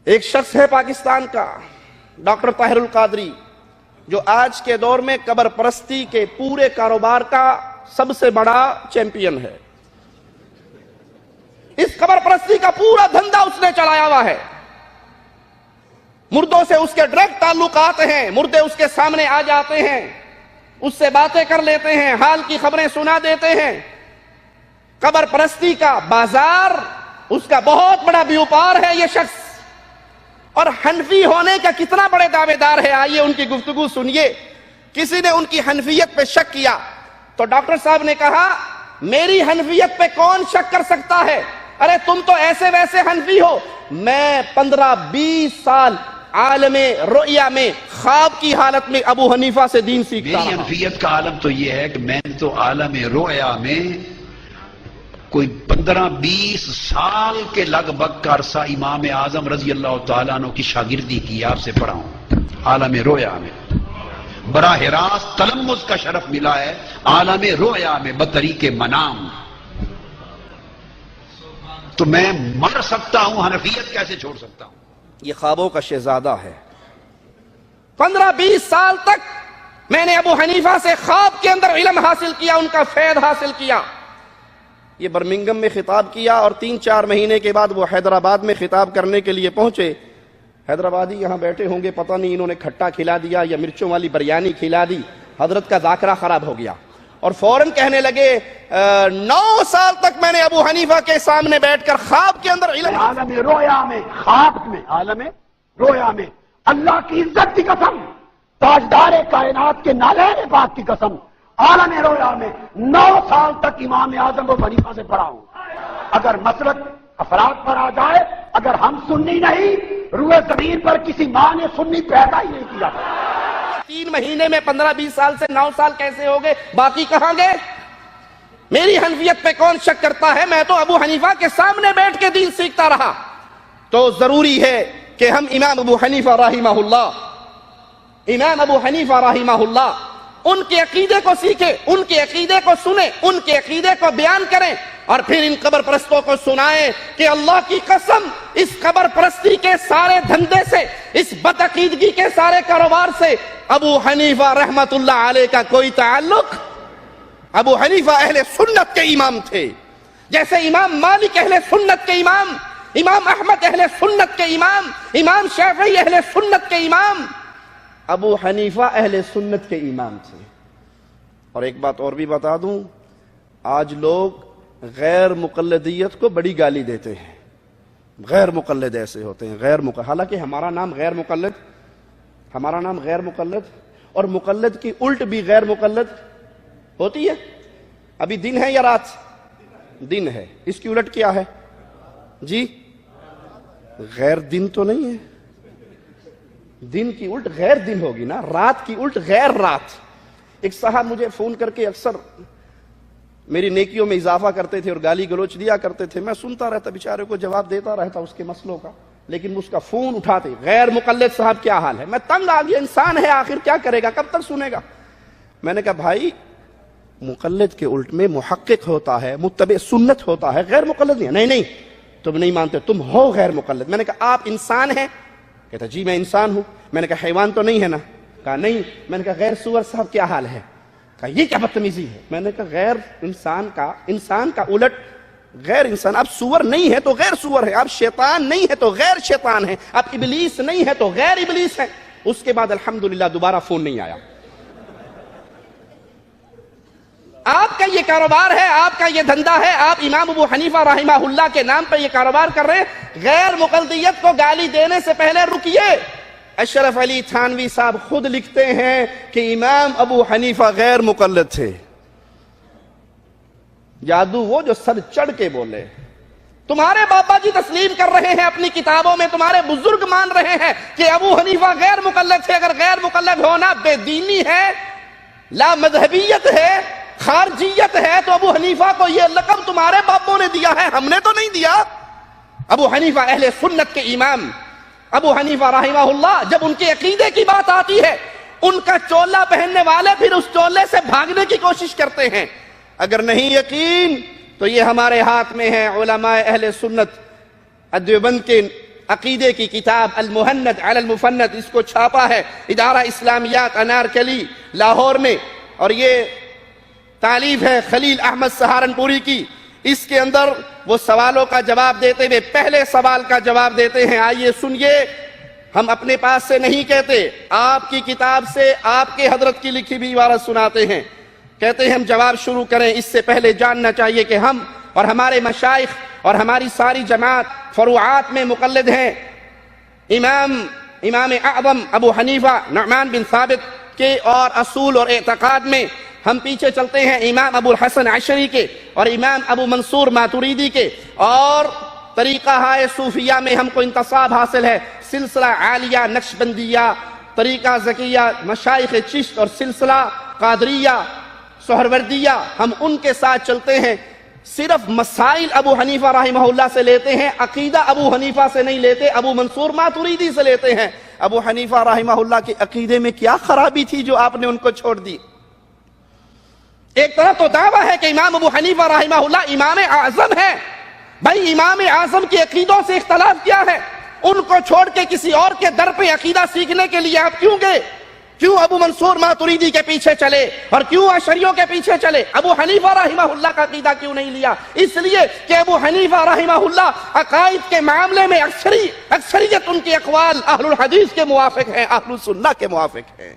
ایک شخص ہے پاکستان کا ڈاکٹر طاہر القادری، جو آج کے دور میں قبر پرستی کے پورے کاروبار کا سب سے بڑا چیمپئن ہے۔ اس قبر پرستی کا پورا دھندا اس نے چلایا ہوا ہے۔ مردوں سے اس کے ڈائریکٹ تعلقات ہیں، مردے اس کے سامنے آ جاتے ہیں، اس سے باتیں کر لیتے ہیں، حال کی خبریں سنا دیتے ہیں۔ قبر پرستی کا بازار اس کا بہت بڑا بیوپار ہے یہ شخص، اور حنفی ہونے کا کتنا بڑے دعوے دار ہے۔ آئیے ان کی گفتگو سنیے۔ کسی نے ان کی حنفیت پہ شک کیا تو ڈاکٹر صاحب نے کہا میری حنفیت پہ کون شک کر سکتا ہے؟ ارے تم تو ایسے ویسے حنفی ہو، میں 15-20 سال عالم رؤیا میں خواب کی حالت میں ابو حنیفہ سے دین سیکھتا رہا۔ میری حنفیت کا عالم تو یہ ہے کہ میں نے تو عالم رؤیا میں کوئی 15-20 سال کے لگ بھگ کا عرصہ امام اعظم رضی اللہ تعالیٰ عنہ کی شاگردی کی، آپ سے پڑھا ہوں عالم رؤیا میں۔ براہ راست تلمذ کا شرف ملا ہے عالم رؤیا میں بطریق منام۔ تو میں مر سکتا ہوں، حنفیت کیسے چھوڑ سکتا ہوں؟ یہ خوابوں کا شہزادہ ہے۔ 15-20 سال تک میں نے ابو حنیفہ سے خواب کے اندر علم حاصل کیا، ان کا فیض حاصل کیا۔ یہ برمنگم میں خطاب کیا اور 3-4 مہینے کے بعد وہ حیدرآباد میں خطاب کرنے کے لیے پہنچے۔ حیدرآبادی یہاں بیٹھے ہوں گے، پتہ نہیں انہوں نے کھٹا کھلا دیا یا مرچوں والی بریانی کھلا دی، حضرت کا ذاکرہ خراب ہو گیا اور فوراً کہنے لگے 9 سال تک میں نے ابو حنیفہ کے سامنے بیٹھ کر خواب کے اندر علم عالم رویا میں، خواب میں، عالم رویا میں اللہ کی عزت کی قسم، تاجدار کائنات کے نالین پاک کی قسم، عالم رویا میں 9 سال تک امام اعظم ابو حنیفہ سے پڑھا ہوں۔ اگر مسلک افراد پر آ جائے، اگر ہم سنی نہیں، روئے زمین پر کسی ماں نے سنی پیدا ہی نہیں کیا۔ 3 مہینے میں 15-20 سال سے 9 سال کیسے ہو گئے؟ باقی کہاں گئے؟ میری حنفیت پہ کون شک کرتا ہے؟ میں تو ابو حنیفہ کے سامنے بیٹھ کے دین سیکھتا رہا۔ تو ضروری ہے کہ ہم امام ابو حنیفہ رحمہ اللہ ان کے عقیدے کو سیکھیں، ان کے عقیدے کو سنیں، ان کے عقیدے کو بیان کریں، اور پھر ان قبر پرستوں کو سنائیں کہ اللہ کی قسم اس قبر پرستی کے سارے دھندے سے، اس بدعقیدگی کے سارے کاروبار سے ابو حنیفہ رحمت اللہ علیہ کا کوئی تعلق۔ ابو حنیفہ اہل سنت کے امام تھے، جیسے امام مالک اہل سنت کے امام، امام احمد اہل سنت کے امام، امام شافعی اہل سنت کے امام، ابو حنیفہ اہل سنت کے امام تھے۔ اور ایک بات اور بھی بتا دوں، آج لوگ غیر مقلدیت کو بڑی گالی دیتے ہیں۔ غیر مقلد ایسے ہوتے ہیں، حالانکہ ہمارا نام غیر مقلد اور مقلد کی الٹ بھی غیر مقلد ہوتی ہے۔ ابھی دن ہے یا رات؟ دن ہے، اس کی الٹ کیا ہے جی؟ غیر دن تو نہیں ہے، دن کی الٹ غیر دن ہوگی نا، رات کی الٹ غیر رات۔ ایک صاحب مجھے فون کر کے اکثر میری نیکیوں میں اضافہ کرتے تھے اور گالی گلوچ دیا کرتے تھے، میں سنتا رہتا، بیچارے کو جواب دیتا رہتا اس کے مسئلوں کا، لیکن اس کا فون اٹھاتے غیر مقلد صاحب کیا حال ہے؟ میں تنگ آ گیا، انسان ہے آخر کیا کرے گا، کب تک سنے گا؟ میں نے کہا بھائی مقلد کے الٹ میں محقق ہوتا ہے، متبع سنت ہوتا ہے، غیر مقلد نہیں۔ نہیں تم نہیں مانتے، تم ہو غیر مقلد۔ میں نے کہا آپ انسان ہیں؟ کہتا جی میں انسان ہوں۔ میں نے کہا حیوان تو نہیں ہے نا؟ کہا نہیں۔ میں نے کہا غیر سور صاحب کیا حال ہے؟ کہا یہ کیا بدتمیزی ہے؟ میں نے کہا غیر انسان کا الٹ غیر انسان، آپ سور نہیں ہے تو غیر سور ہے، آپ شیطان نہیں ہے تو غیر شیطان ہے، آپ ابلیس نہیں ہے تو غیر ابلیس ہے۔ اس کے بعد الحمدللہ دوبارہ فون نہیں آیا۔ آپ کا یہ کاروبار ہے، آپ کا یہ دھندا ہے، آپ امام ابو حنیفہ رحمہ اللہ کے نام پہ یہ کاروبار کر رہے ہیں۔ غیر مقلدیت کو گالی دینے سے پہلے رکیے۔ اشرف علی تھانوی صاحب خود لکھتے ہیں کہ امام ابو حنیفہ غیر مقلد تھے۔ جادو وہ جو سر چڑھ کے بولے۔ تمہارے بابا جی تسلیم کر رہے ہیں اپنی کتابوں میں، تمہارے بزرگ مان رہے ہیں کہ ابو حنیفہ غیر مقلد تھے۔ اگر غیر مقلد ہونا بے دینی ہے، لا مذہبیت ہے، خارجیت ہے، تو ابو حنیفہ کو یہ لقب تمہارے باپوں نے دیا ہے، ہم نے تو نہیں دیا۔ ابو حنیفہ اہل سنت کے امام، ابو حنیفہ رحمہ اللہ، جب ان کے عقیدے کی بات آتی ہے، ان کا چولا پہننے والے پھر اس چولے سے بھاگنے کی کوشش کرتے ہیں۔ اگر نہیں یقین تو یہ ہمارے ہاتھ میں ہے، علماء اہل سنت دیوبند کے عقیدے کی کتاب المہند علی المفند، اس کو چھاپا ہے ادارہ اسلامیات انارکلی لاہور میں، اور یہ تالیف ہے خلیل احمد سہارنپوری کی۔ اس کے اندر وہ سوالوں کا جواب دیتے ہوئے پہلے سوال کا جواب دیتے ہیں، آئیے سنیے، ہم اپنے پاس سے نہیں کہتے، آپ کی کتاب سے آپ کے حضرت کی لکھی بھی عبارت سناتے ہیں۔ کہتے ہیں ہم جواب شروع کریں، اس سے پہلے جاننا چاہیے کہ ہم اور ہمارے مشائخ اور ہماری ساری جماعت فروعات میں مقلد ہیں امام اعظم ابو حنیفہ نعمان بن ثابت کے، اور اصول اور اعتقاد میں ہم پیچھے چلتے ہیں امام ابو الحسن عشری کے اور امام ابو منصور ماتوریدی کے، اور طریقہ ہائے صوفیہ میں ہم کو انتصاب حاصل ہے سلسلہ عالیہ نقشبندیہ، طریقہ زکیہ مشائخ چشت، اور سلسلہ قادریہ سہروردیہ، ہم ان کے ساتھ چلتے ہیں۔ صرف مسائل ابو حنیفہ رحمہ اللہ سے لیتے ہیں، عقیدہ ابو حنیفہ سے نہیں لیتے، ابو منصور ماتوریدی سے لیتے ہیں۔ ابو حنیفہ رحمہ اللہ کے عقیدے میں کیا خرابی تھی جو آپ نے ان کو چھوڑ دی؟ ایک طرف تو دعویٰ ہے کہ امام ابو حنیفہ رحمہ اللہ امام اعظم ہے، بھائی امام اعظم کے عقیدوں سے اختلاف کیا ہے؟ ان کو چھوڑ کے کسی اور کے در پہ عقیدہ سیکھنے کے لیے آپ کیوں گئے؟ کیوں ابو منصور ماتوریدی کے پیچھے چلے اور کیوں اشعریوں کے پیچھے چلے؟ ابو حنیفہ رحمہ اللہ کا عقیدہ کیوں نہیں لیا؟ اس لیے کہ ابو حنیفہ رحمہ اللہ عقائد کے معاملے میں اکثریت ان کے اقوال اہل الحدیث کے موافق ہیں، اہل السنہ کے موافق ہیں۔